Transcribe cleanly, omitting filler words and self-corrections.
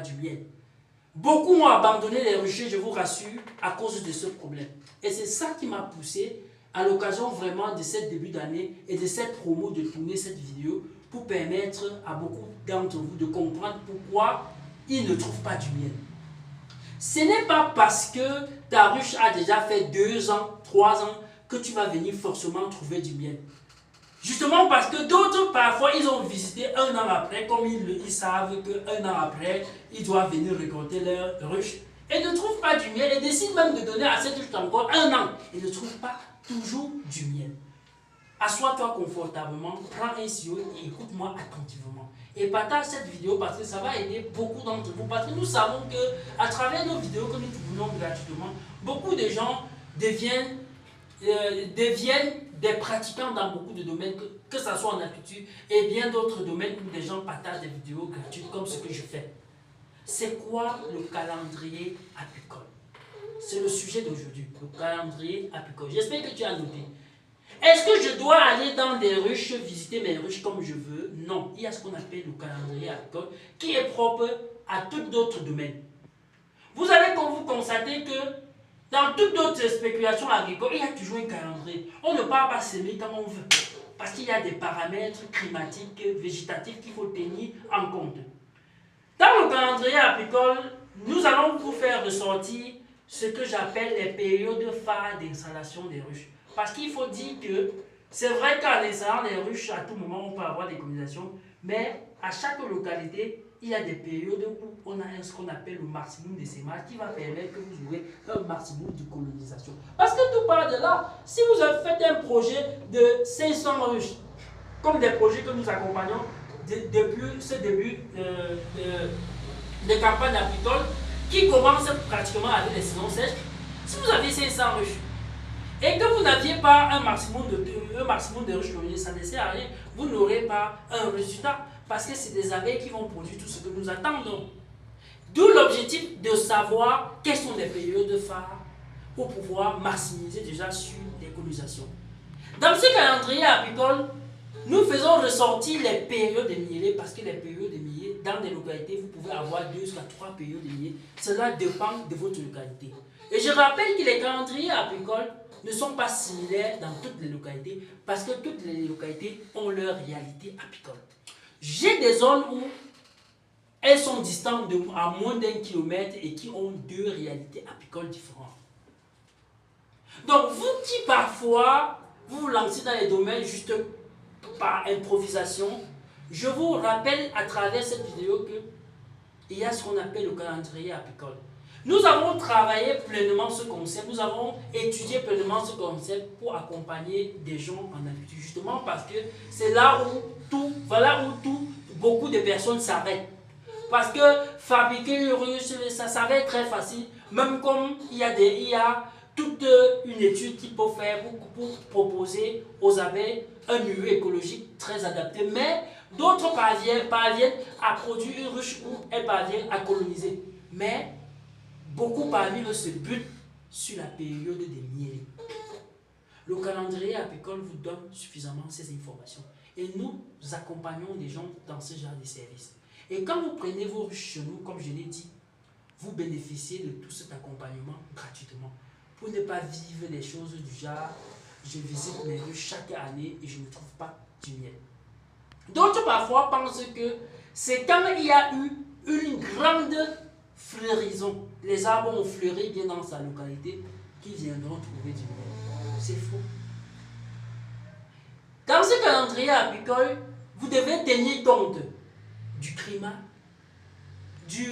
du miel. Beaucoup ont abandonné les ruchers, je vous rassure, à cause de ce problème. Et c'est ça qui m'a poussé, à l'occasion vraiment de ce début d'année et de cette promo, de tourner cette vidéo pour permettre à beaucoup d'entre vous de comprendre pourquoi ils ne trouvent pas du miel. Ce n'est pas parce que ta ruche a déjà fait 2 ans, 3 ans que tu vas venir forcément trouver du miel. Justement parce que d'autres, parfois, ils ont visité 1 an après, comme ils savent qu'1 an après, ils doivent venir récolter leur ruche et ne trouvent pas du miel et décident même de donner à cette ruche encore 1 an et ne trouvent pas toujours du miel. Assois-toi confortablement, prends un stylo et écoute-moi attentivement. Et partage cette vidéo parce que ça va aider beaucoup d'entre vous. Parce que nous savons qu'à travers nos vidéos que nous tournons gratuitement, beaucoup de gens deviennent des pratiquants dans beaucoup de domaines, que ce soit en agriculture et bien d'autres domaines où des gens partagent des vidéos gratuites comme ce que je fais. C'est quoi le calendrier apicole? C'est le sujet d'aujourd'hui, le calendrier apicole. J'espère que tu as noté. Est-ce que je dois aller dans des ruches, visiter mes ruches comme je veux? Non, il y a ce qu'on appelle le calendrier apicole qui est propre à tous d'autres domaines. Vous allez vous constater que dans toutes d'autres spéculations agricoles, il y a toujours un calendrier. On ne peut pas semer quand on veut. Parce qu'il y a des paramètres climatiques, végétatifs qu'il faut tenir en compte. Dans le calendrier apicole, nous allons vous faire ressortir ce que j'appelle les périodes phares d'installation des ruches. Parce qu'il faut dire que c'est vrai qu'en installant les ruches, à tout moment, on peut avoir des colonisation, mais à chaque localité, il y a des périodes où on a ce qu'on appelle le maximum de sémage qui va permettre que vous aurez un maximum de colonisation. Parce que tout part de là. Si vous avez fait un projet de 500 ruches, comme des projets que nous accompagnons depuis ce début de campagne apicole, qui commence pratiquement avec les saisons sèches, si vous avez 500 ruches, et que vous n'aviez pas un maximum de ruches colonisées, ça ne sert à rien. Vous n'aurez pas un résultat parce que c'est des abeilles qui vont produire tout ce que nous attendons. D'où l'objectif de savoir quelles sont les périodes phares pour pouvoir maximiser déjà sur les colonisations. Dans ce calendrier apicole, nous faisons ressortir les périodes de mielés parce que les périodes de mielés, dans des localités, vous pouvez avoir 2 à 3 périodes de mielés. Cela dépend de votre localité. Et je rappelle que les calendriers apicoles ne sont pas similaires dans toutes les localités parce que toutes les localités ont leur réalité apicole. J'ai des zones où elles sont distantes à moins d'1 kilomètre et qui ont 2 réalités apicoles différentes. Donc vous qui parfois vous vous lancez dans les domaines juste par improvisation, je vous rappelle à travers cette vidéo qu'il y a ce qu'on appelle le calendrier apicole. Nous avons travaillé pleinement ce concept, nous avons étudié pleinement ce concept pour accompagner des gens en agriculture, justement parce que c'est là où beaucoup de personnes s'arrêtent. Parce que fabriquer une ruche, ça va être très facile, même comme il y a toute une étude qu'il faut faire pour proposer aux abeilles un milieu écologique très adapté, mais d'autres parviennent à produire une ruche où elles parviennent à coloniser. Mais beaucoup parmi eux se butent sur la période des mielés. Le calendrier apicole vous donne suffisamment ces informations. Et nous accompagnons des gens dans ce genre de service. Et quand vous prenez vos ruches chez nous, comme je l'ai dit, vous bénéficiez de tout cet accompagnement gratuitement. Pour ne pas vivre des choses du genre, je visite mes ruches chaque année et je ne trouve pas du miel. D'autres parfois pensent que c'est quand il y a eu une grande fleurison, les arbres ont fleuri bien dans sa localité, qu'ils viendront trouver du miel. C'est faux. Dans ce calendrier apicole, vous devez tenir compte du climat, du